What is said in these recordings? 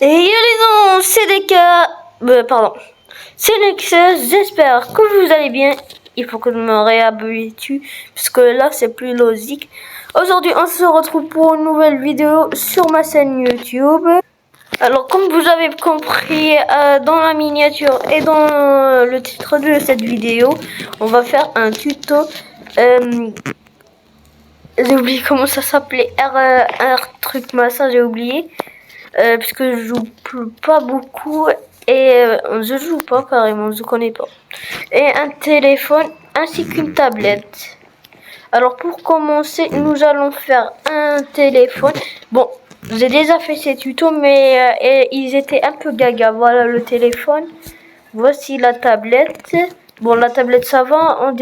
Et yo les gens, c'est des cas... pardon. C'est Nexus, j'espère que vous allez bien. Il faut que je me réhabitue, puisque là c'est plus logique. Aujourd'hui on se retrouve pour une nouvelle vidéo sur ma chaîne YouTube. Alors comme vous avez compris dans la miniature et dans le titre de cette vidéo, on va faire un tuto. J'ai oublié comment ça s'appelait, R truc machin, j'ai oublié. Puisque je joue pas beaucoup et je joue pas carrément, je connais pas. Et un téléphone ainsi qu'une tablette. Alors pour commencer, nous allons faire un téléphone. Bon, j'ai déjà fait ces tutos, mais ils étaient un peu gaga. Voilà le téléphone. Voici la tablette. Bon, la tablette ça va, on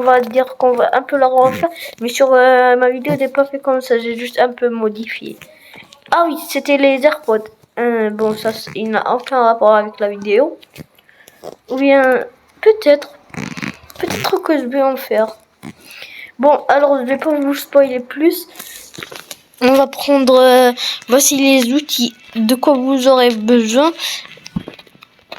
va dire qu'on va un peu la refaire. Mais sur ma vidéo, j'ai pas fait comme ça, j'ai juste un peu modifié. Ah oui, c'était les AirPods. Bon, ça, il n'a aucun rapport avec la vidéo. Ou bien, peut-être que je vais en faire. Bon, alors, je vais pas vous spoiler plus. On va prendre, voici les outils de quoi vous aurez besoin.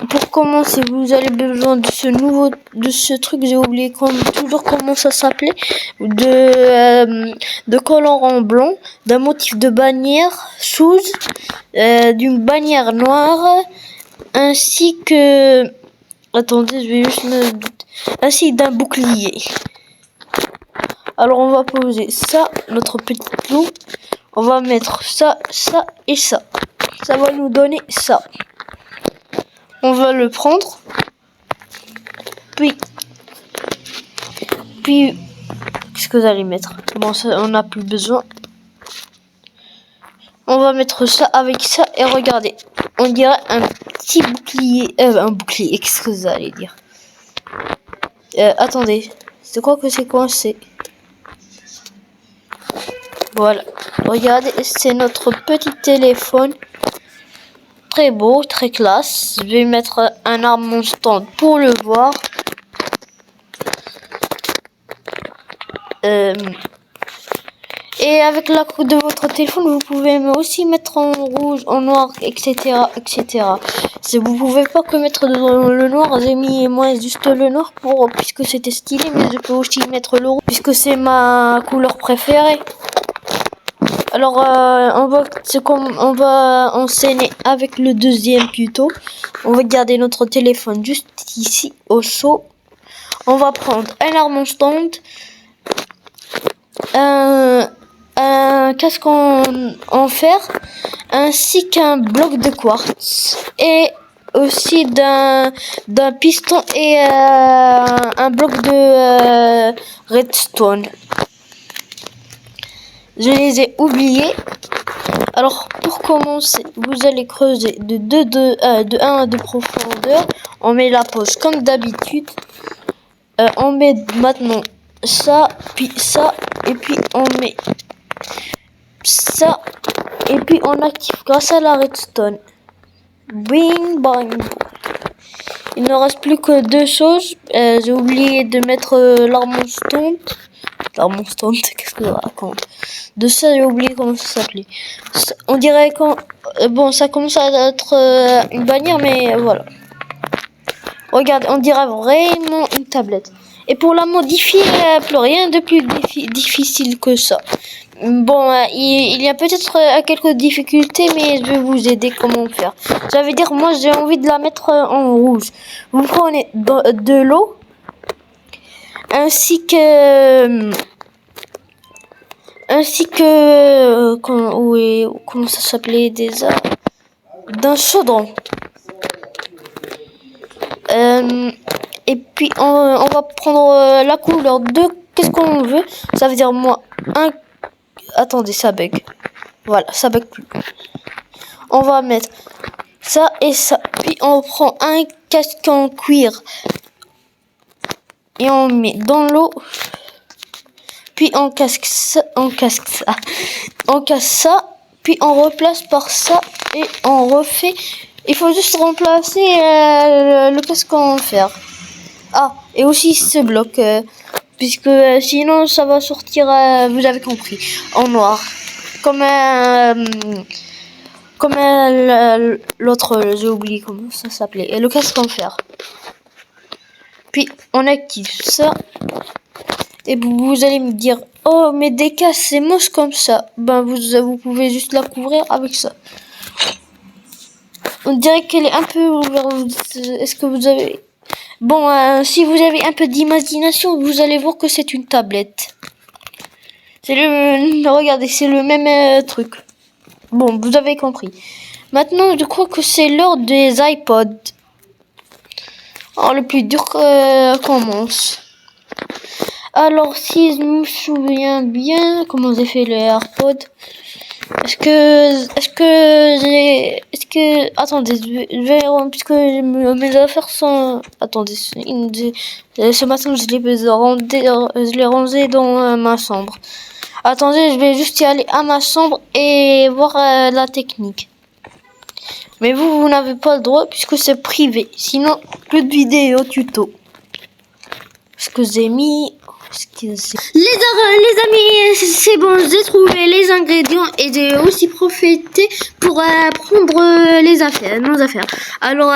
Pour commencer, vous avez besoin de ce truc, j'ai oublié toujours comment ça s'appelait, de colorant blanc, d'un motif de bannière sous, d'une bannière noire, ainsi que, attendez, je vais juste ainsi d'un bouclier. Alors on va poser ça, notre petit clou, on va mettre ça, ça et ça. Ça va nous donner ça. On va le prendre, puis qu'est-ce que vous allez mettre? Bon, ça, on n'a plus besoin. On va mettre ça avec ça et regardez, on dirait un petit bouclier, un bouclier. Qu'est-ce que vous allez dire? Attendez, c'est quoi que c'est coincé? Voilà, regardez, c'est notre petit téléphone. Très beau, très classe. Je vais mettre un arbre mon stand pour le voir. Et avec la coupe de votre téléphone, vous pouvez aussi mettre en rouge, en noir, etc., etc. Si vous pouvez pas que mettre le noir, j'ai mis moi juste le noir puisque c'était stylé, mais je peux aussi mettre le rouge puisque c'est ma couleur préférée. Alors, on va enchaîner avec le deuxième tuto. On va garder notre téléphone juste ici au chaud. On va prendre un arme stand, un casque en fer, ainsi qu'un bloc de quartz et aussi d'un piston et un bloc de redstone. Je les ai oubliés. Alors pour commencer, vous allez creuser de 1 à 2 profondeur. On met la pose comme d'habitude. On met maintenant ça, puis ça, et puis on met ça, et puis on active grâce à la redstone. Bing bang. Il ne reste plus que deux choses. J'ai oublié de mettre l'armon stone. L'armon stone, qu'est-ce que je raconte? De ça, j'ai oublié comment ça s'appelait. On dirait quand bon, ça commence à être une bannière, mais voilà. Regardez, on dirait vraiment une tablette. Et pour la modifier, plus rien de plus difficile que ça. Bon, il y a peut-être quelques difficultés, mais je vais vous aider comment faire. Ça veut dire, moi, j'ai envie de la mettre en rouge. Vous prenez de l'eau, ainsi que comment ça s'appelait déjà? D'un chaudron. Et puis on va prendre la couleur de qu'est-ce qu'on veut. Ça veut dire moi attendez, ça bug. Voilà, ça bug plus. On va mettre ça et ça. Puis on prend un casque en cuir et on met dans l'eau. Puis on casse ça, on casse ça. Puis on replace par ça et on refait. Il faut juste remplacer le casque en fer. Ah, et aussi ce bloc, puisque sinon ça va sortir, vous avez compris, en noir. Comme comme l'autre, j'ai oublié comment ça s'appelait, et le casque en fer. Puis on active ça. Et vous allez me dire, oh mais des casques c'est moche comme ça. Ben vous pouvez juste la couvrir avec ça. On dirait qu'elle est un peu ouverte. Est-ce que vous avez... Bon, si vous avez un peu d'imagination, vous allez voir que c'est une tablette. C'est regardez, c'est le même truc. Bon, vous avez compris. Maintenant, je crois que c'est l'heure des iPods. Alors, le plus dur commence. Alors, si je me souviens bien, comment j'ai fait les AirPods? Attendez, je vais, puisque mes affaires sont, attendez, ce matin je les rangé dans ma chambre. Attendez, je vais juste y aller à ma chambre et voir la technique. Mais vous n'avez pas le droit puisque c'est privé. Sinon, plus de vidéos tuto. Ce que j'ai mis... Les amis, c'est bon, j'ai trouvé les ingrédients et j'ai aussi profité pour prendre nos affaires. Alors,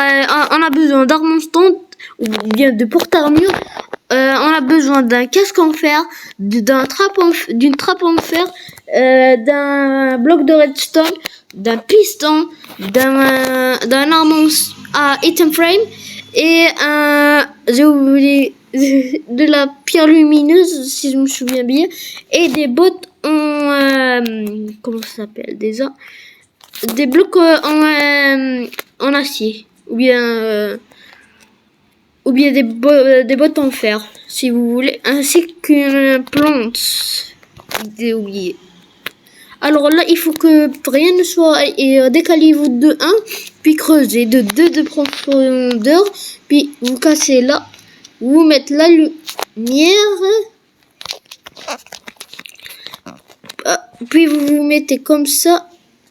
on a besoin d'armes stand ou bien de porte-armure. On a besoin d'un casque en fer, d'une trappe en fer, d'un bloc de redstone, d'un piston, d'un arme à item frame et j'ai oublié de la pierre lumineuse si je me souviens bien et des bottes en comment ça s'appelle déjà, des blocs en acier ou bien des bottes en fer si vous voulez, ainsi qu'une plante. J'ai oublié. Alors là, il faut que rien ne soit décalez-vous de 1, puis creusez de 2 de profondeur, puis vous cassez là, vous mettez la lumière, puis vous mettez comme ça,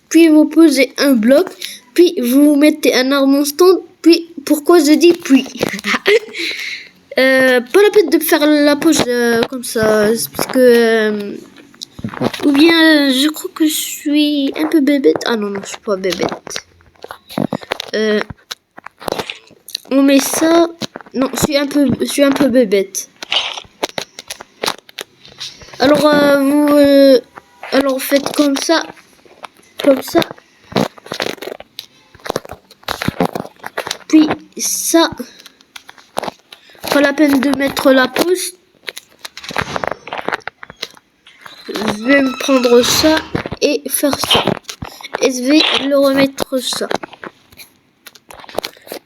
puis vous posez un bloc, puis vous mettez un arme en stand, puis pourquoi je dis puis pas la peine de faire la pause comme ça, parce que ou bien je crois que je suis un peu bébête. Ah non, je suis pas bébête. On met ça. Non, je suis un peu bébête. Alors alors faites comme ça. Puis ça. Pas la peine de mettre la pause. Je vais me prendre ça et faire ça. Et je vais le remettre ça.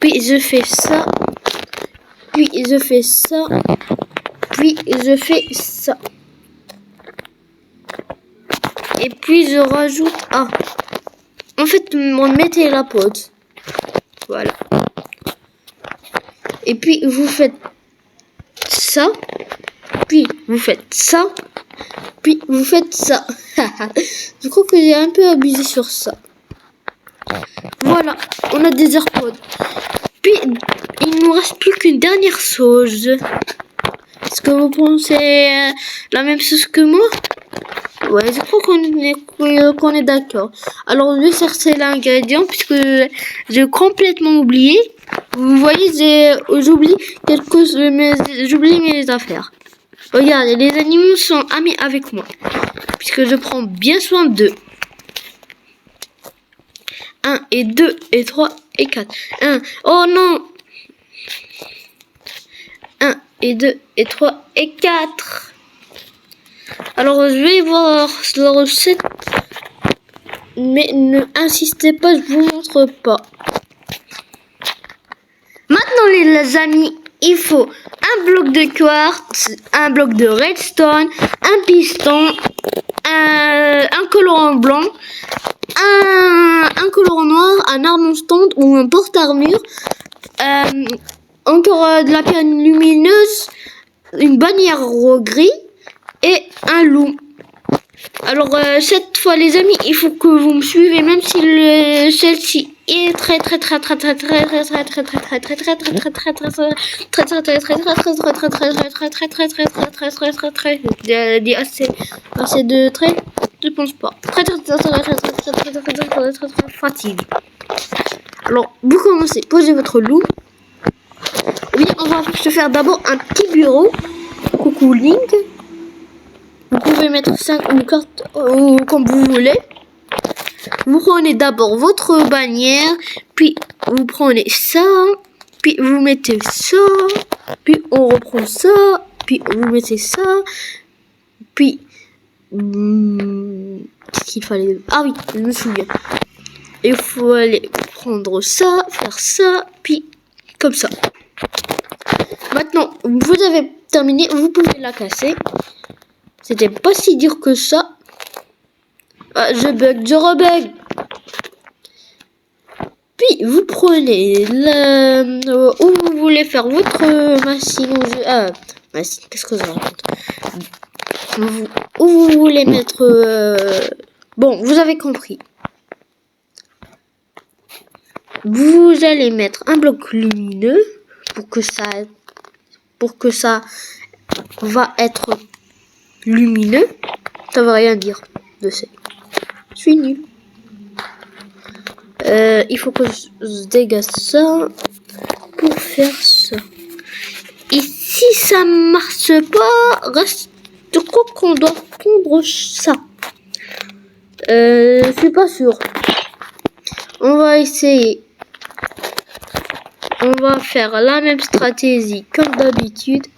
Puis je fais ça. Puis je fais ça. Puis je fais ça. Et puis je rajoute... Ah. En fait, on mettait la pause. Voilà. Et puis vous faites ça. Puis vous faites ça. Puis vous faites ça. Je crois que j'ai un peu abusé sur ça. Voilà, on a des AirPods. Puis il nous reste plus qu'une dernière chose. Est-ce que vous pensez la même chose que moi? Ouais, je crois qu'on est d'accord. Alors je vais chercher l'ingrédient puisque j'ai complètement oublié. Vous voyez, j'oublie j'oublie mes affaires. Regardez, les animaux sont amis avec moi, puisque je prends bien soin d'eux. 1 et 2 et 3 et 4. 1. Oh non. 1 et 2 et 3 et 4. Alors, je vais voir la recette. Mais ne insistez pas, je vous montre pas. Maintenant, les amis, il faut un bloc de quartz, un bloc de redstone, un piston, un colorant blanc, un colorant noir, un arme stand ou un porte-armure, encore de la pierre lumineuse, une bannière gris et un loup. Alors cette fois les amis, il faut que vous me suivez même si celle-ci est très assez de traits. Je pense pas. Très fatigué. Alors, vous commencez. Posez votre loup. Oui, on va se faire d'abord un petit bureau. Coucou Link. Vous pouvez mettre 5 ou 4 comme vous voulez. Vous prenez d'abord votre bannière, puis vous prenez ça, puis vous mettez ça, puis on reprend ça, puis vous mettez ça, puis qu'est-ce qu'il fallait? Ah oui, je me souviens. Il faut aller prendre ça, faire ça, puis comme ça. Maintenant, vous avez terminé, vous pouvez la casser. C'était pas si dur que ça. Ah, je rebug. Puis vous prenez où vous voulez faire votre machine. Machine, qu'est-ce que je raconte? Où vous voulez mettre. Bon, vous avez compris. Vous allez mettre un bloc lumineux pour que ça va être lumineux. Ça veut rien dire de ça. Je suis nul. Il faut que je dégage ça pour faire ça. Et si ça marche pas, reste quoi qu'on doit prendre ça. Je suis pas sûr. On va essayer. On va faire la même stratégie comme d'habitude.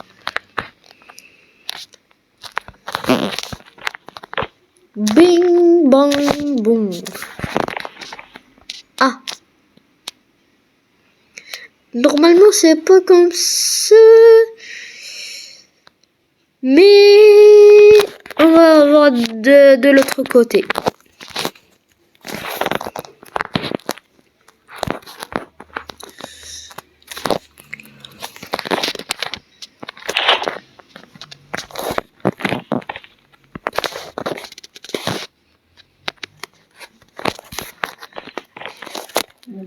Bing bang boum. Ah. Normalement c'est pas comme ça. Mais on va avoir de l'autre côté.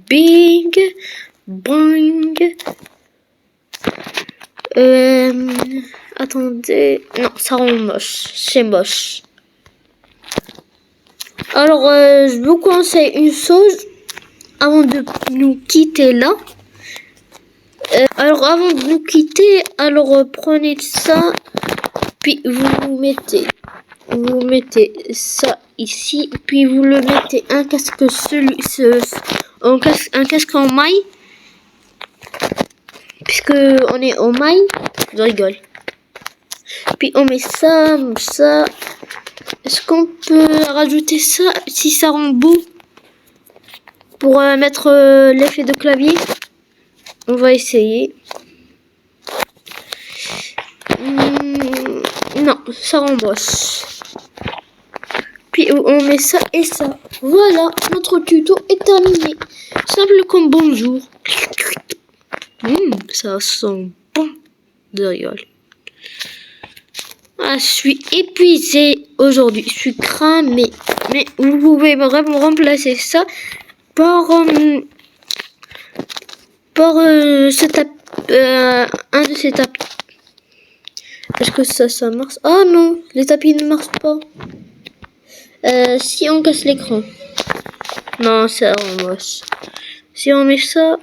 Bing, bang. Attendez. Non, ça rend moche. C'est moche. Alors, je vous conseille une chose avant de nous quitter là. Alors, avant de nous quitter, prenez ça. Puis vous mettez ça ici. Puis vous le mettez un casque un casque en maille, puisque on est en maille. Je rigole. Puis on met ça. Est-ce qu'on peut rajouter ça si ça rend beau pour mettre l'effet de clavier? On va essayer. Non, ça rend moche. Puis on met ça et ça. Voilà, notre tuto est terminé. Simple comme bonjour. Ça sent bon de rigole. Ah, je suis épuisé aujourd'hui. Je suis cramé. Mais vous pouvez vraiment remplacer ça par un de ces tapis. Est-ce que ça marche? Ah non, les tapis ne marchent pas. Si on casse l'écran. Non, ça rend moche. Si on met ça.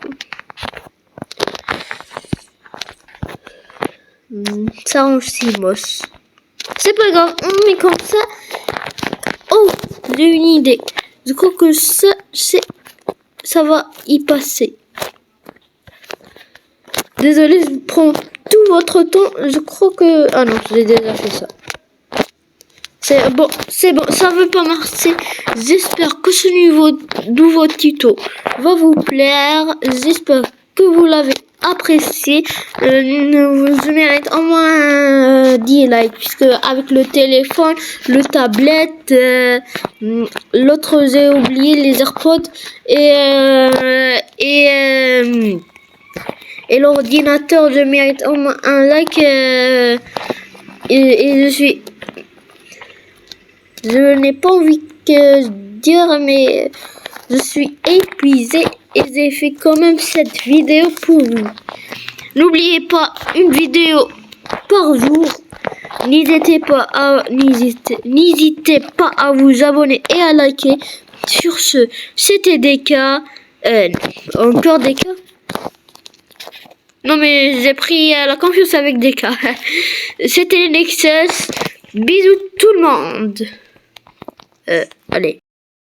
Ça rend aussi moche. C'est pas grave, on met comme ça. Oh, j'ai une idée. Je crois que ça va y passer. Désolé, je prends tout votre temps. Je crois que... Ah non, j'ai déjà fait ça. C'est bon, ça veut pas marcher. J'espère que ce nouveau tuto va vous plaire. J'espère que vous l'avez apprécié. Je mérite au moins 10 likes, puisque avec le téléphone, le tablette, l'autre j'ai oublié, les AirPods et l'ordinateur, je mérite au moins un like je n'ai pas envie de dire, mais je suis épuisée et j'ai fait quand même cette vidéo pour vous. N'oubliez pas, une vidéo par jour. N'hésitez pas à vous abonner et à liker. Sur ce, c'était DK. Encore DK? Non mais j'ai pris la confiance avec DK. C'était Nexus. Bisous tout le monde. Allez.